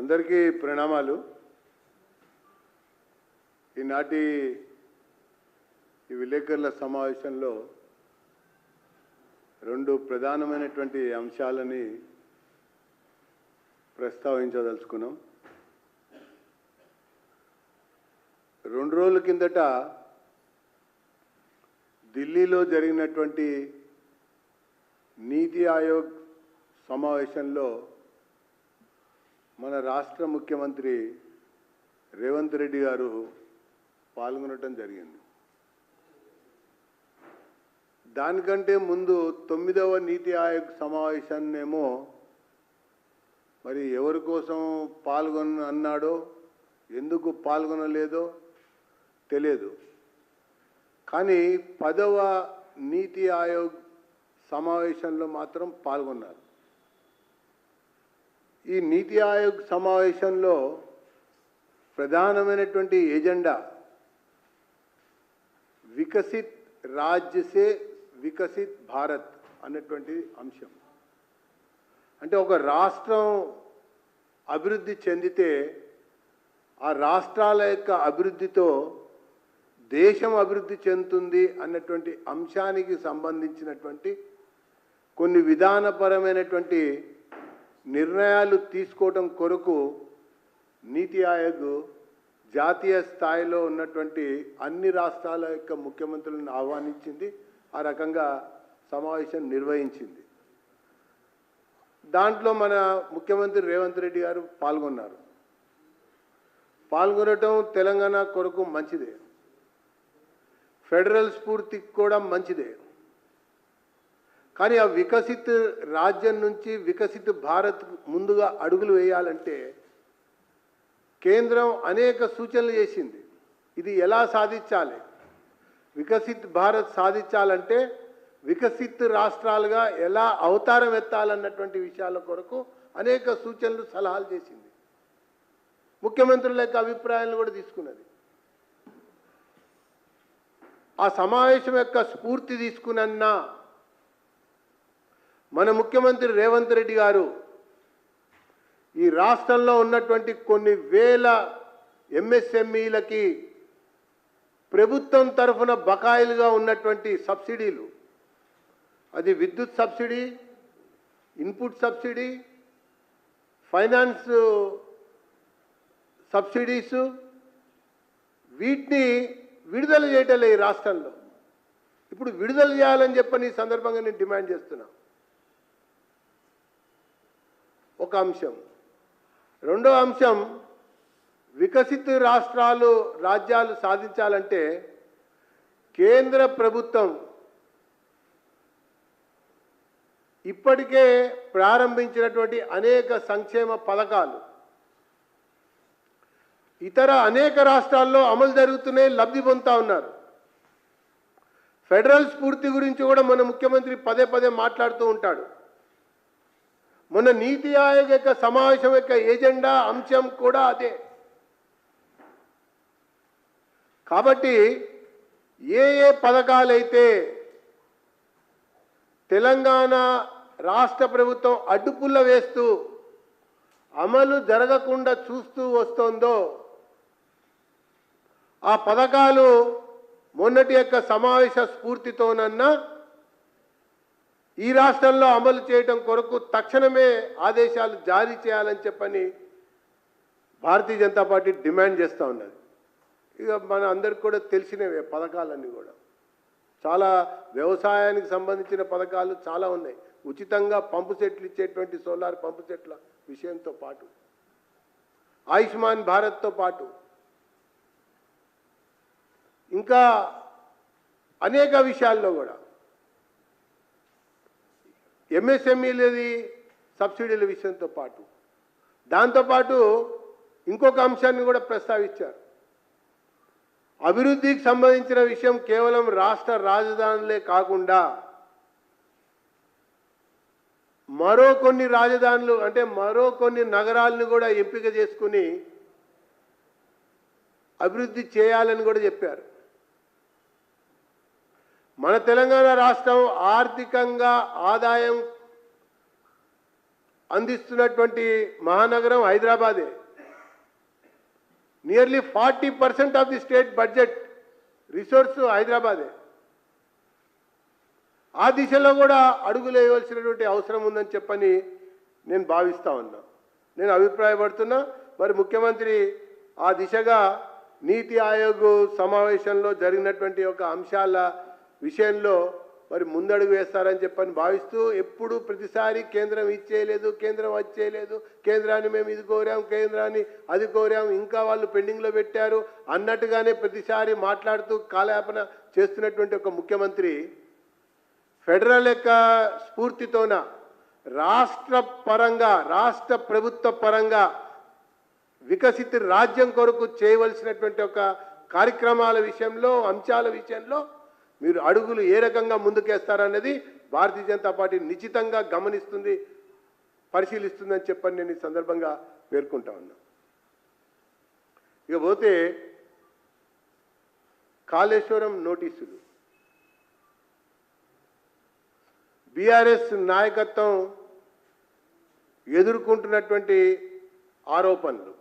అందరికీ ప్రణామాలు. ఈనాటి ఈ విలేకరుల సమావేశంలో రెండు ప్రధానమైనటువంటి అంశాలని ప్రస్తావించదలుచుకున్నాం. 2 రోజుల కిందట ఢిల్లీలో జరిగినటువంటి నీతి ఆయోగ్ సమావేశంలో మన రాష్ట్ర ముఖ్యమంత్రి రేవంత్ రెడ్డి గారు పాల్గొనడం జరిగింది. దానికంటే ముందు 9వ నీతి ఆయోగ్ సమావేశాన్నేమో మరి ఎవరి కోసం అన్నాడో ఎందుకు పాల్గొనలేదో తెలియదు. కానీ 10వ నీతి ఆయోగ్ సమావేశంలో మాత్రం పాల్గొన్నారు. ఈ నీతి ఆయోగ్ సమావేశంలో ప్రధానమైనటువంటి ఎజెండా వికసిత్ రాజ్య సే వికసిత్ భారత్ అన్నటువంటి అంశం. అంటే ఒక రాష్ట్రం అభివృద్ధి చెందితే ఆ రాష్ట్రాల యొక్క అభివృద్ధితో దేశం అభివృద్ధి చెందుతుంది అన్నటువంటి అంశానికి సంబంధించినటువంటి కొన్ని విధానపరమైనటువంటి నిర్ణయాలు తీసుకోవడం కొరకు నీతి ఆయోగ్ జాతీయ స్థాయిలో ఉన్నటువంటి అన్ని రాష్ట్రాల యొక్క ముఖ్యమంత్రులను ఆహ్వానించింది. ఆ రకంగా సమావేశం నిర్వహించింది. దాంట్లో మన ముఖ్యమంత్రి రేవంత్ రెడ్డి గారు పాల్గొన్నారు. పాల్గొనటం తెలంగాణ కొరకు మంచిదే, ఫెడరల్ స్ఫూర్తికి కూడా మంచిదే. కానీ ఆ వికసిత్ రాజ్యం నుంచి వికసిత్ భారత్ ముందుగా అడుగులు వేయాలంటే కేంద్రం అనేక సూచనలు చేసింది. ఇది ఎలా సాధించాలి, వికసిత్ భారత్ సాధించాలంటే వికసిత్ రాష్ట్రాలుగా ఎలా అవతారం ఎత్తాలన్నటువంటి విషయాల కొరకు అనేక సూచనలు సలహాలు చేసింది. ముఖ్యమంత్రుల యొక్క అభిప్రాయాలను కూడా తీసుకున్నది. ఆ సమావేశం యొక్క స్ఫూర్తి తీసుకున్న మన ముఖ్యమంత్రి రేవంత్ రెడ్డి గారు ఈ రాష్ట్రంలో ఉన్నటువంటి కొన్ని వేల ఎంఎస్ఎంఈలకి ప్రభుత్వం తరఫున బకాయిలుగా ఉన్నటువంటి సబ్సిడీలు, అది విద్యుత్ సబ్సిడీ, ఇన్పుట్ సబ్సిడీ, ఫైనాన్స్ సబ్సిడీసు, వీటిని విడుదల చేయటలే ఈ రాష్ట్రంలో. ఇప్పుడు విడుదల చేయాలని చెప్పని ఈ సందర్భంగా నేను డిమాండ్ చేస్తున్నా. ఒక అంశం. రెండో అంశం, వికసిత రాజ్యాలు సాధించాలంటే కేంద్ర ప్రభుత్వం ఇప్పటికే ప్రారంభించినటువంటి అనేక సంక్షేమ పథకాలు ఇతర అనేక రాష్ట్రాల్లో అమలు జరుగుతున్నాయి, లబ్ధి పొందుతూ ఉన్నారు. ఫెడరల్ స్ఫూర్తి గురించి కూడా మన ముఖ్యమంత్రి పదే పదే మాట్లాడుతూ ఉంటాడు. మొన్న నీతి ఆయోగ్ యొక్క సమావేశం యొక్క ఎజెండా అంశం కూడా అదే. కాబట్టి ఏ పథకాలైతే తెలంగాణ రాష్ట్ర ప్రభుత్వం అడ్డుపుల్ల వేస్తూ అమలు జరగకుండా చూస్తూ వస్తోందో ఆ పథకాలు మొన్నటి యొక్క సమావేశ స్ఫూర్తితోనన్నా ఈ రాష్ట్రంలో అమలు చేయడం కొరకు తక్షణమే ఆదేశాలు జారీ చేయాలని చెప్పని భారతీయ జనతా పార్టీ డిమాండ్ చేస్తూ ఉన్నది. ఇక మన అందరికి కూడా తెలిసినవే పథకాలన్నీ కూడా. చాలా వ్యవసాయానికి సంబంధించిన పథకాలు చాలా ఉన్నాయి. ఉచితంగా పంపు సెట్లు ఇచ్చేటువంటి సోలార్ పంపు సెట్ల విషయంతో పాటు, ఆయుష్మాన్ భారత్తో పాటు ఇంకా అనేక విషయాల్లో కూడా ఎంఎస్ఎంఈలది సబ్సిడీల విషయంతో పాటు, దాంతోపాటు ఇంకొక అంశాన్ని కూడా ప్రస్తావించారు. అభివృద్ధికి సంబంధించిన విషయం కేవలం రాష్ట్ర రాజధానులే కాకుండా మరో కొన్ని రాజధానులు అంటే మరో కొన్ని నగరాలను కూడా ఎంపిక చేసుకుని అభివృద్ధి చేయాలని కూడా చెప్పారు. మన తెలంగాణ రాష్ట్రం ఆర్థికంగా ఆదాయం అందిస్తున్నటువంటి మహానగరం హైదరాబాదే. Nearly 40% of the state budget resource హైదరాబాదే. ఆ దిశలో కూడా అడుగులు వేయవలసినటువంటి అవసరం ఉందని చెప్పని నేను భావిస్తూ ఉన్నా, నేను అభిప్రాయపడుతున్నా. మరి ముఖ్యమంత్రి ఆ దిశగా నీతి ఆయోగ్ సమావేశంలో జరిగినటువంటి ఒక అంశాల విషయంలో మరి ముందడుగు వేస్తారని చెప్పని భావిస్తూ, ఎప్పుడు ప్రతిసారి కేంద్రం ఇది చేయలేదు, కేంద్రం అది చేయలేదు, కేంద్రాన్ని మేము ఇది కోరాం, కేంద్రాన్ని అది కోరాం, ఇంకా వాళ్ళు పెండింగ్లో పెట్టారు అన్నట్టుగానే ప్రతిసారి మాట్లాడుతూ కాలయాపన చేస్తున్నటువంటి ఒక ముఖ్యమంత్రి ఫెడరల్ యొక్క స్ఫూర్తితోన రాష్ట్ర పరంగా, రాష్ట్ర ప్రభుత్వ పరంగా వికసిత రాజ్యం కొరకు చేయవలసినటువంటి ఒక కార్యక్రమాల విషయంలో, అంశాల విషయంలో మీరు అడుగులు ఏ రకంగా ముందుకేస్తారనేది భారతీయ జనతా పార్టీ నిశ్చితంగా గమనిస్తుంది, పరిశీలిస్తుందని చెప్పని నేను ఈ సందర్భంగా పేర్కొంటా ఉన్నా. ఇక పోతే కాళేశ్వరం నోటీసులు, బీఆర్ఎస్ నాయకత్వం ఎదుర్కొంటున్నటువంటి ఆరోపణలు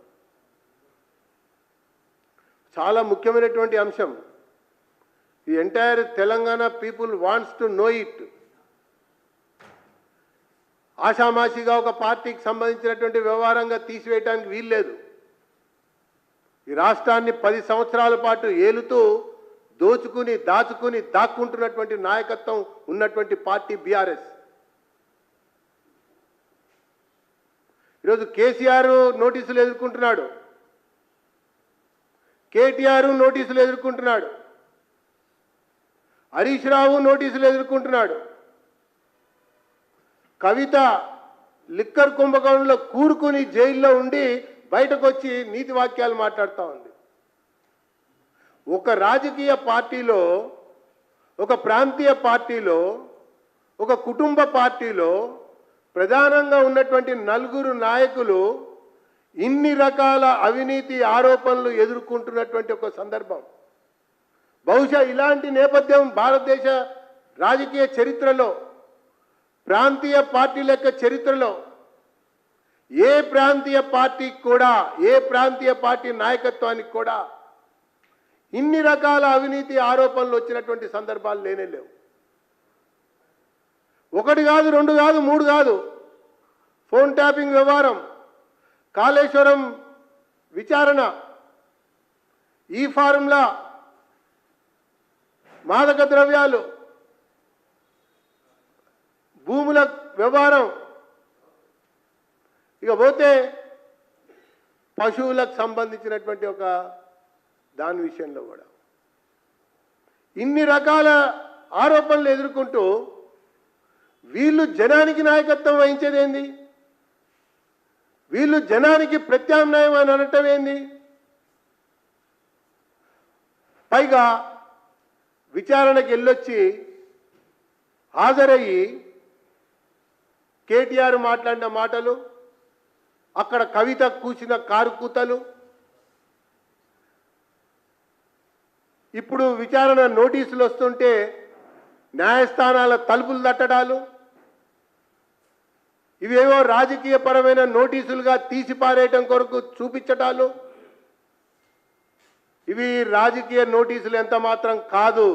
చాలా ముఖ్యమైనటువంటి అంశం. The entire Telangana people wants to know it. ఆషామాషిగా ఒక పార్టీకి సంబంధించినటువంటి వ్యవహారంగా తీసివేయడానికి వీల్లేదు. ఈ రాష్ట్రాన్ని 10 సంవత్సరాల పాటు ఏలుతూ దోచుకుని దాచుకుని దాక్కుంటున్నటువంటి నాయకత్వం ఉన్నటువంటి పార్టీ బీఆర్ఎస్. ఈరోజు కేసీఆర్ నోటీసులు ఎదుర్కొంటున్నాడు, కేటీఆర్ నోటీసులు ఎదుర్కొంటున్నాడు, హరీష్ రావు నోటీసులు ఎదుర్కొంటున్నాడు. కవిత లిక్కర్ కుంభకోణంలో కూరుకుని జైల్లో ఉండి బయటకు వచ్చి నీతి వాక్యాలు మాట్లాడుతూ ఉంది. ఒక రాజకీయ పార్టీలో, ఒక ప్రాంతీయ పార్టీలో, ఒక కుటుంబ పార్టీలో ప్రధానంగా ఉన్నటువంటి 4 నాయకులు ఇన్ని రకాల అవినీతి ఆరోపణలు ఎదుర్కొంటున్నటువంటి ఒక సందర్భం. బహుశా ఇలాంటి నేపథ్యం భారతదేశ రాజకీయ చరిత్రలో, ప్రాంతీయ పార్టీల యొక్క చరిత్రలో ఏ ప్రాంతీయ పార్టీకి కూడా, ఏ ప్రాంతీయ పార్టీ నాయకత్వానికి కూడా ఇన్ని రకాల అవినీతి ఆరోపణలు వచ్చినటువంటి సందర్భాలు లేనే లేవు. 1 కాదు, 2 కాదు, 3 కాదు. ఫోన్ ట్యాపింగ్ వ్యవహారం, కాళేశ్వరం విచారణ, ఈ ఫార్ములా, మాదక ద్రవ్యాలు, భూముల వ్యవహారం, ఇక పోతే పశువులకు సంబంధించినటువంటి ఒక దాని విషయంలో కూడా ఇన్ని రకాల ఆరోపణలు ఎదుర్కొంటూ వీళ్ళు జనానికి నాయకత్వం వహించేది ఏంది? వీళ్ళు జనానికి ప్రత్యామ్నాయం అని అనటం ఏంది? పైగా విచారణకి వెళ్ళొచ్చి హాజరయ్యి కేటీఆర్ మాట్లాడిన మాటలు, అక్కడ కవిత కూసిన కారుకూతలు, ఇప్పుడు విచారణ నోటీసులు వస్తుంటే న్యాయస్థానాల తలుపులు తట్టడాలు, ఇవేవో రాజకీయపరమైన నోటీసులుగా తీసిపారేయటం కొరకు చూపించటాలు, ఇవి రాజకీయ నోటీసులు ఎంత మాత్రం కాదు.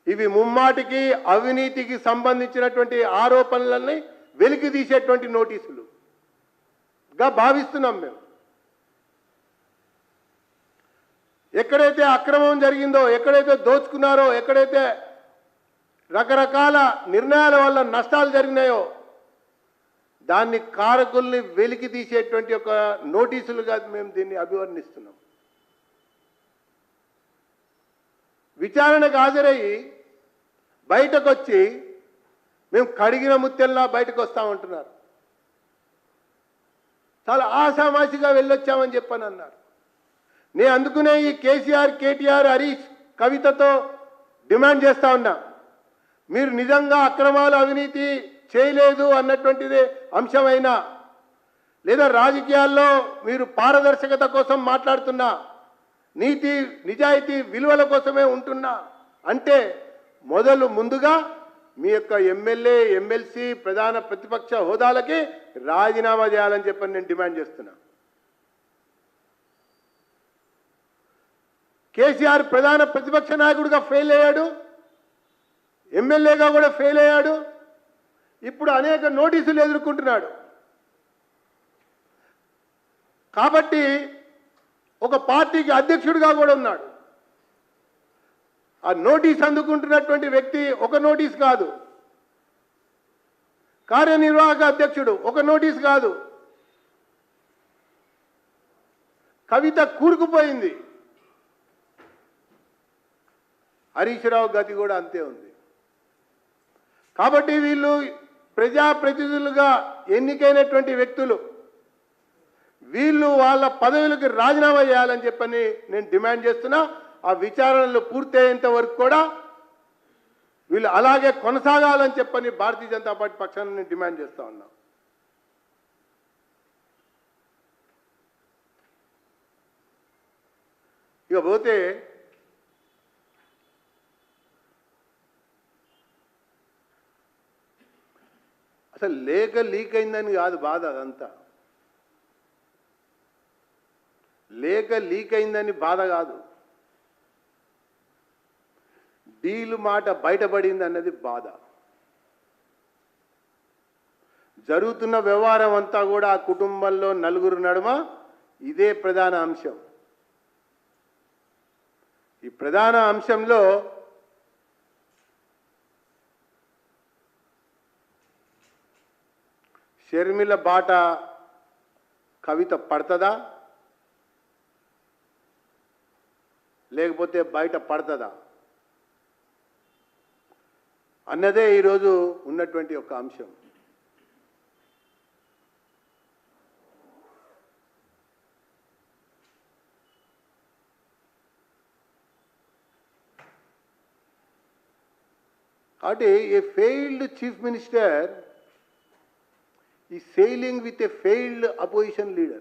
ఇవి ముమ్మాటికి అవినీతికి సంబంధించినటువంటి ఆరోపణలని వెలికి తీసేటువంటి నోటీసులుగా భావిస్తున్నాం మేము. ఎక్కడైతే అక్రమం జరిగిందో, ఎక్కడైతే దోచుకున్నారో, ఎక్కడైతే రకరకాల నిర్ణయాల వల్ల నష్టాలు జరిగినాయో దాన్ని కారకుల్ని వెలికి తీసేటువంటి ఒక నోటీసులుగా మేము దీన్ని అభివర్ణిస్తున్నాం. విచారణకు హాజరయ్యి బయటకు వచ్చి మేము కడిగిన ముత్యంలా బయటకు వస్తామంటున్నారు. చాలా ఆషామాషిగా వెళ్ళొచ్చామని చెప్పని అన్నారు. నేను అందుకునే ఈ కేసీఆర్, కేటీఆర్, హరీష్, కవితతో డిమాండ్ చేస్తా ఉన్నా, మీరు నిజంగా అక్రమాలు, అవినీతి చేయలేదు అన్నటువంటిదే అంశమైనా, లేదా రాజకీయాల్లో మీరు పారదర్శకత కోసం మాట్లాడుతున్నా, నీతి నిజాయితీ విలువల కోసమే ఉంటున్నా అంటే ముందుగా మీ యొక్క ఎమ్మెల్యే ఎమ్మెల్సీ ప్రధాన ప్రతిపక్ష హోదాలకి రాజీనామా చేయాలని చెప్పని నేను డిమాండ్ చేస్తున్నా. కేసీఆర్ ప్రధాన ప్రతిపక్ష నాయకుడిగా ఫెయిల్ అయ్యాడు, ఎమ్మెల్యేగా కూడా ఫెయిల్ అయ్యాడు, ఇప్పుడు అనేక నోటీసులు ఎదుర్కొంటున్నాడు. కాబట్టి ఒక పార్టీకి అధ్యక్షుడిగా కూడా ఉన్నాడు. ఆ నోటీస్ అందుకుంటున్నటువంటి వ్యక్తి ఒక నోటీస్ కాదు, కార్యనిర్వాహక అధ్యక్షుడు ఒక నోటీస్ కాదు, కవిత కూరుకుపోయింది. హరీష్ రావు గతి కూడా అంతే ఉంది. కాబట్టి వీళ్ళు ప్రజాప్రతినిధులుగా ఎన్నికైనటువంటి వ్యక్తులు, వీళ్ళు వాళ్ళ పదవులకు రాజీనామా చేయాలని చెప్పని నేను డిమాండ్ చేస్తున్నా. ఆ విచారణలు పూర్తయ్యేంత వరకు కూడా వీళ్ళు అలాగే కొనసాగాలని చెప్పని భారతీయ జనతా పార్టీ పక్షాన్ని నేను డిమాండ్ చేస్తా ఉన్నా. ఇక పోతే అసలు లేఖ లీక్ అయిందని కాదు బాధ, అదంతా లేఖ లీక్ అయిందని బాధ కాదు, డీలు మాట బయటపడింది అన్నది బాధ. జరుగుతున్న వ్యవహారం అంతా కూడా ఆ కుటుంబంలో నలుగురు నడుమ ఇదే ప్రధాన అంశం. ఈ ప్రధాన అంశంలో షర్మిల బాట కవిత పడుతుందా లేకపోతే బయట పడుతుందా అన్నదే ఈరోజు ఉన్నటువంటి ఒక అంశం. కాబట్టి a failed chief minister is sailing with a failed opposition leader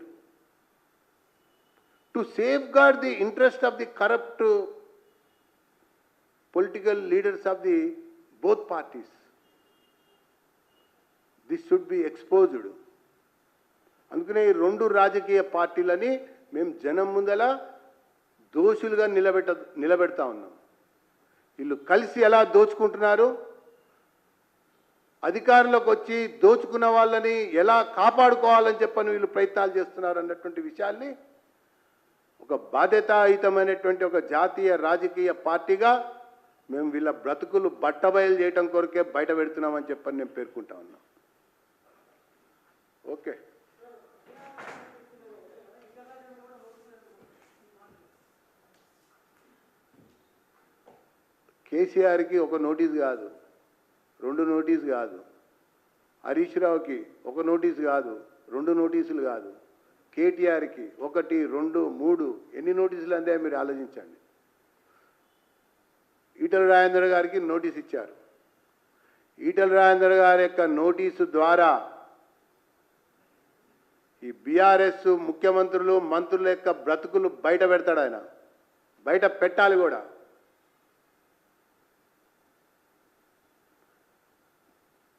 to safeguard the interest of the corrupt political leaders of the both parties. This should be exposed. అందుకనే ఈ రెండు రాజకీయ పార్టీలని మేము జనం ముందల దోషులుగా నిలబెడతా ఉన్నాం. వీళ్ళు కలిసి ఎలా దోచుకుంటున్నారు, అధికారంలోకి వచ్చి దోచుకున్న వాళ్ళని ఎలా కాపాడుకోవాలని చెప్పని వీళ్ళు ప్రయత్నాలు చేస్తున్నారు అన్నటువంటి విషయాల్ని ఒక బాధ్యతాయుతమైనటువంటి ఒక జాతీయ రాజకీయ పార్టీగా మేము వీళ్ళ బ్రతుకులు బట్టబయలు చేయటం కొరకే బయట పెడుతున్నామని చెప్పని నేను పేర్కొంటా ఉన్నా. ఓకే, కేసీఆర్కి ఒక నోటీస్ కాదు, రెండు నోటీసు కాదు, హరీష్ రావుకి ఒక నోటీసు కాదు, రెండు నోటీసులు కాదు, కేటీఆర్కి 1, 2, 3 ఎన్ని నోటీసులు అందే మీరు ఆలోచించండి. ఈటల రాజేందర్ గారికి నోటీస్ ఇచ్చారు. ఈటల రాజేందర్ గారి యొక్క నోటీసు ద్వారా ఈ బీఆర్ఎస్ ముఖ్యమంత్రులు మంత్రుల యొక్క బ్రతుకులు బయట పెడతాడు ఆయన, బయట పెట్టాలి కూడా.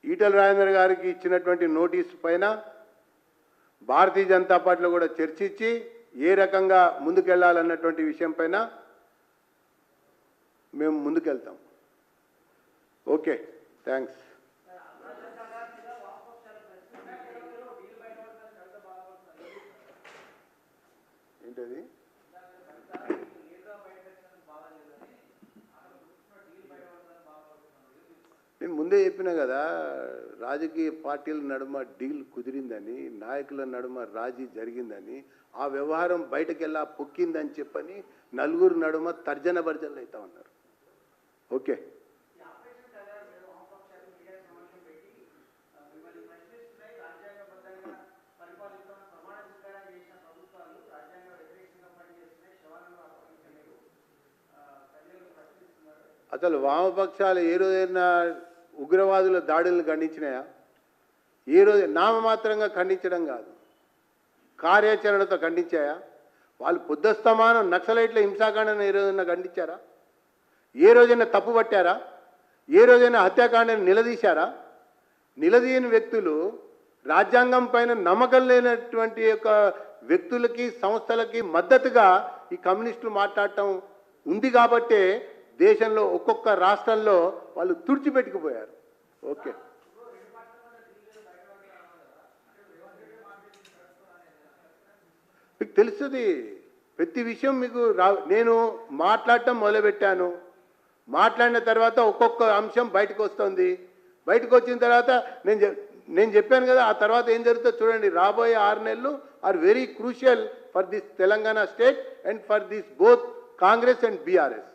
ఈటల రాజేందర్ గారికి ఇచ్చినటువంటి నోటీసు పైన భారతీయ జనతా పార్టీలో కూడా చర్చించి ఏ రకంగా ముందుకెళ్లాలన్నటువంటి విషయం పైన మేము ముందుకెళ్తాం. Okay, thanks. ఏంటది? నేను ముందే చెప్పినా కదా, రాజకీయ పార్టీల నడుమ డీల్ కుదిరిందని, నాయకుల నడుమ రాజీ జరిగిందని, ఆ వ్యవహారం బయటకెళ్ళా పొక్కిందని చెప్పని నలుగురు నడుమ తర్జన భర్జనలు అవుతా ఉన్నారు. ఓకే, అసలు వామపక్షాలు ఏ రోజైనా ఉగ్రవాదుల దాడులను ఖండించినాయా? ఏ రోజు నామమాత్రంగా ఖండించడం కాదు, కార్యాచరణతో ఖండించాయా? వాళ్ళు పొద్దుస్తమానం నక్సలైట్ల హింసాకాండను ఏ రోజైనా ఖండించారా? ఏ రోజైనా తప్పు పట్టారా? ఏ రోజైనా హత్యాకాండని నిలదీశారా? నిలదీయని వ్యక్తులు, రాజ్యాంగం పైన నమ్మకం లేనటువంటి యొక్క వ్యక్తులకి, సంస్థలకి మద్దతుగా ఈ కమ్యూనిస్టులు మాట్లాడటం ఉంది కాబట్టే దేశంలో ఒక్కొక్క రాష్ట్రంలో వాళ్ళు తుడిచిపెట్టుకుపోయారు. ఓకే, మీకు తెలుస్తుంది ప్రతి విషయం మీకు నేను మాట్లాడటం మొదలుపెట్టాను. మాట్లాడిన తర్వాత ఒక్కొక్క అంశం బయటకు వస్తుంది. బయటకు వచ్చిన తర్వాత నేను చెప్పాను కదా, ఆ తర్వాత ఏం జరుగుతుందో చూడండి. రాబోయే 6 నెలలు are very crucial for this Telangana state and for this both Congress and BRS.